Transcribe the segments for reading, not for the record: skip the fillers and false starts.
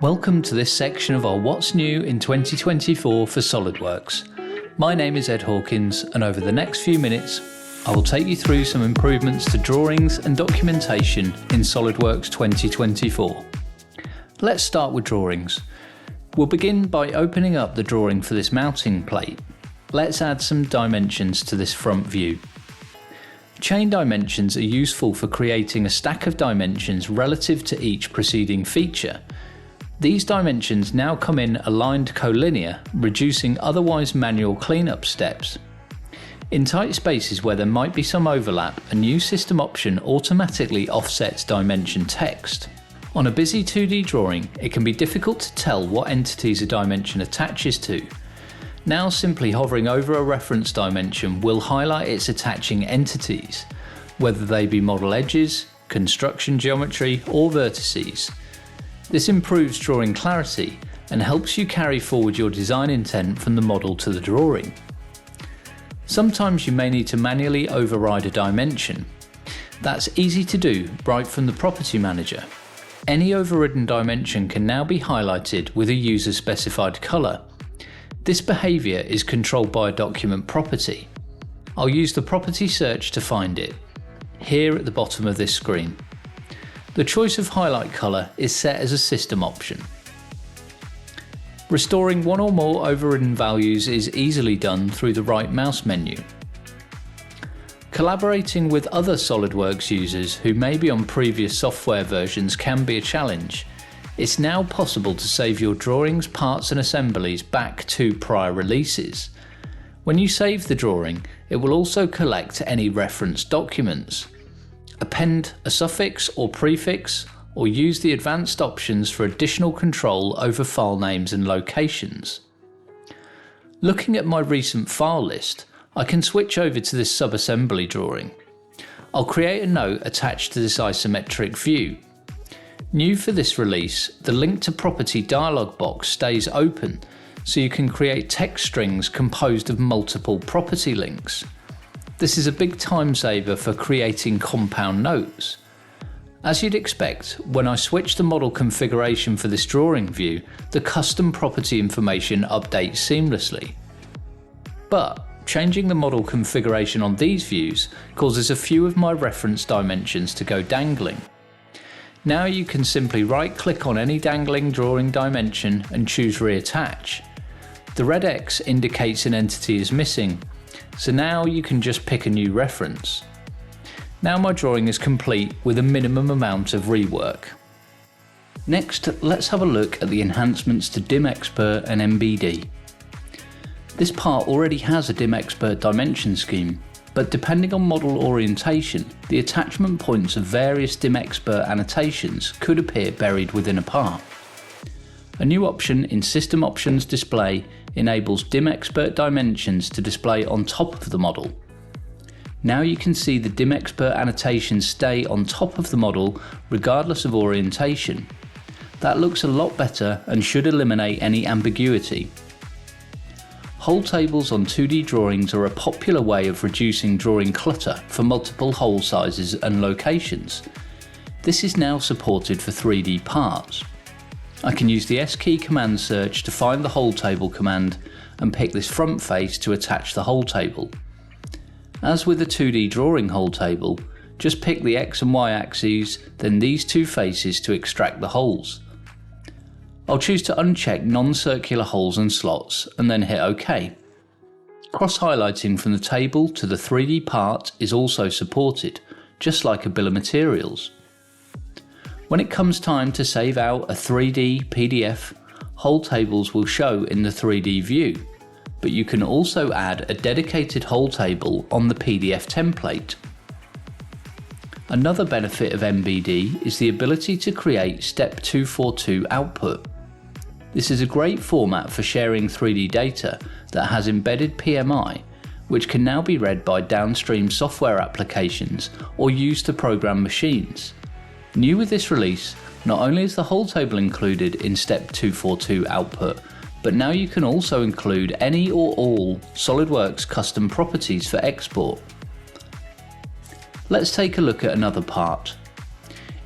Welcome to this section of our What's New in 2024 for SOLIDWORKS. My name is Ed Hawkins, and over the next few minutes I will take you through some improvements to drawings and documentation in SOLIDWORKS 2024. Let's start with drawings. We'll begin by opening up the drawing for this mounting plate. Let's add some dimensions to this front view. Chain dimensions are useful for creating a stack of dimensions relative to each preceding feature. These dimensions now come in aligned collinear, reducing otherwise manual cleanup steps. In tight spaces where there might be some overlap, a new system option automatically offsets dimension text. On a busy 2D drawing, it can be difficult to tell what entities a dimension attaches to. Now simply hovering over a reference dimension will highlight its attaching entities, whether they be model edges, construction geometry, or vertices. This improves drawing clarity and helps you carry forward your design intent from the model to the drawing. Sometimes you may need to manually override a dimension. That's easy to do right from the property manager. Any overridden dimension can now be highlighted with a user-specified colour. This behaviour is controlled by a document property. I'll use the property search to find it, here at the bottom of this screen. The choice of highlight colour is set as a system option. Restoring one or more overridden values is easily done through the right mouse menu. Collaborating with other SOLIDWORKS users who may be on previous software versions can be a challenge. It's now possible to save your drawings, parts and assemblies back to prior releases. When you save the drawing, it will also collect any reference documents. Append a suffix or prefix, or use the advanced options for additional control over file names and locations. Looking at my recent file list, I can switch over to this subassembly drawing. I'll create a note attached to this isometric view. New for this release, the Link to Property dialog box stays open, so you can create text strings composed of multiple property links. This is a big time saver for creating compound notes. As you'd expect, when I switch the model configuration for this drawing view, the custom property information updates seamlessly. But changing the model configuration on these views causes a few of my reference dimensions to go dangling. Now you can simply right-click on any dangling drawing dimension and choose Reattach. The red X indicates an entity is missing, so now you can just pick a new reference. Now my drawing is complete with a minimum amount of rework. Next, let's have a look at the enhancements to DimXpert and MBD. This part already has a DimXpert dimension scheme, but depending on model orientation, the attachment points of various DimXpert annotations could appear buried within a part. A new option in System Options Display enables DimXpert dimensions to display on top of the model. Now you can see the DimXpert annotations stay on top of the model regardless of orientation. That looks a lot better and should eliminate any ambiguity. Hole tables on 2D drawings are a popular way of reducing drawing clutter for multiple hole sizes and locations. This is now supported for 3D parts. I can use the S key command search to find the hole table command and pick this front face to attach the hole table. As with a 2D drawing hole table, just pick the X and Y axes, then these two faces to extract the holes. I'll choose to uncheck non-circular holes and slots and then hit OK. Cross-highlighting from the table to the 3D part is also supported, just like a bill of materials. When it comes time to save out a 3D PDF, hole tables will show in the 3D view, but you can also add a dedicated hole table on the PDF template. Another benefit of MBD is the ability to create Step 242 output. This is a great format for sharing 3D data that has embedded PMI, which can now be read by downstream software applications or used to program machines. New with this release, not only is the hole table included in Step 242 output, but now you can also include any or all SOLIDWORKS custom properties for export. Let's take a look at another part.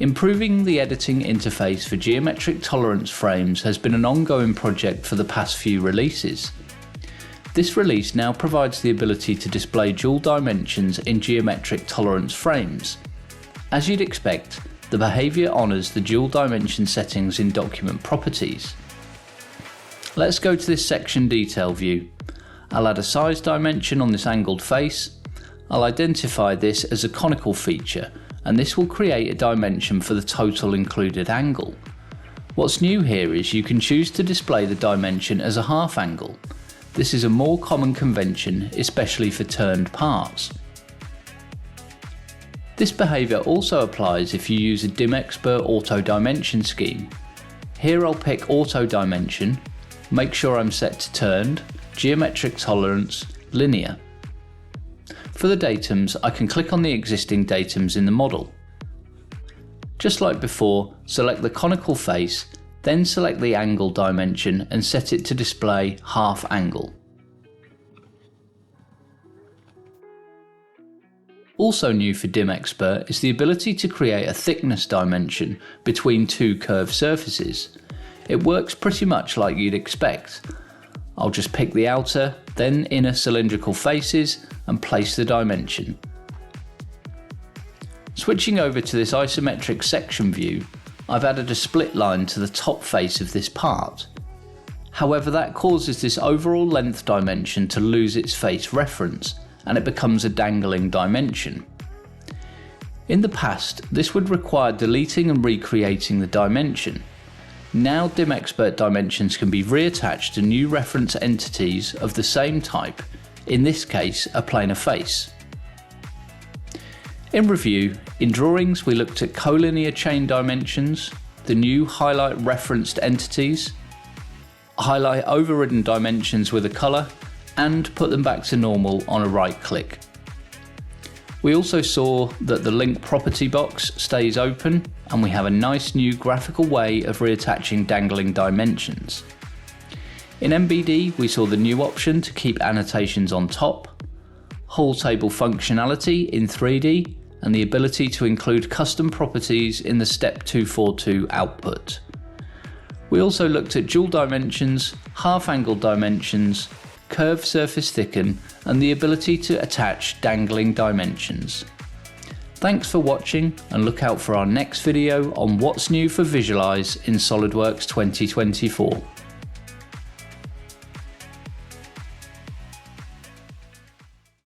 Improving the editing interface for geometric tolerance frames has been an ongoing project for the past few releases. This release now provides the ability to display dual dimensions in geometric tolerance frames. As you'd expect, the behaviour honours the dual dimension settings in document properties. Let's go to this section detail view. I'll add a size dimension on this angled face. I'll identify this as a conical feature, and this will create a dimension for the total included angle. What's new here is you can choose to display the dimension as a half angle. This is a more common convention, especially for turned parts. This behaviour also applies if you use a DimXpert auto dimension scheme. Here I'll pick auto dimension, make sure I'm set to turned, geometric tolerance, linear. For the datums, I can click on the existing datums in the model. Just like before, select the conical face, then select the angle dimension and set it to display half angle. Also new for DimXpert is the ability to create a thickness dimension between two curved surfaces. It works pretty much like you'd expect. I'll just pick the outer, then inner cylindrical faces and place the dimension. Switching over to this isometric section view, I've added a split line to the top face of this part. However, that causes this overall length dimension to lose its face reference, and it becomes a dangling dimension. In the past, this would require deleting and recreating the dimension. Now DimXpert dimensions can be reattached to new reference entities of the same type, in this case a planar face. In review, in drawings we looked at collinear chain dimensions, the new highlight referenced entities, highlight overridden dimensions with a colour, and put them back to normal on a right click. We also saw that the link property box stays open, and we have a nice new graphical way of reattaching dangling dimensions. In MBD we saw the new option to keep annotations on top, whole table functionality in 3D, and the ability to include custom properties in the Step 242 output. We also looked at dual dimensions, half angle dimensions, curved surface thicken, and the ability to attach dangling dimensions. Thanks for watching, and look out for our next video on what's new for Visualize in SOLIDWORKS 2024.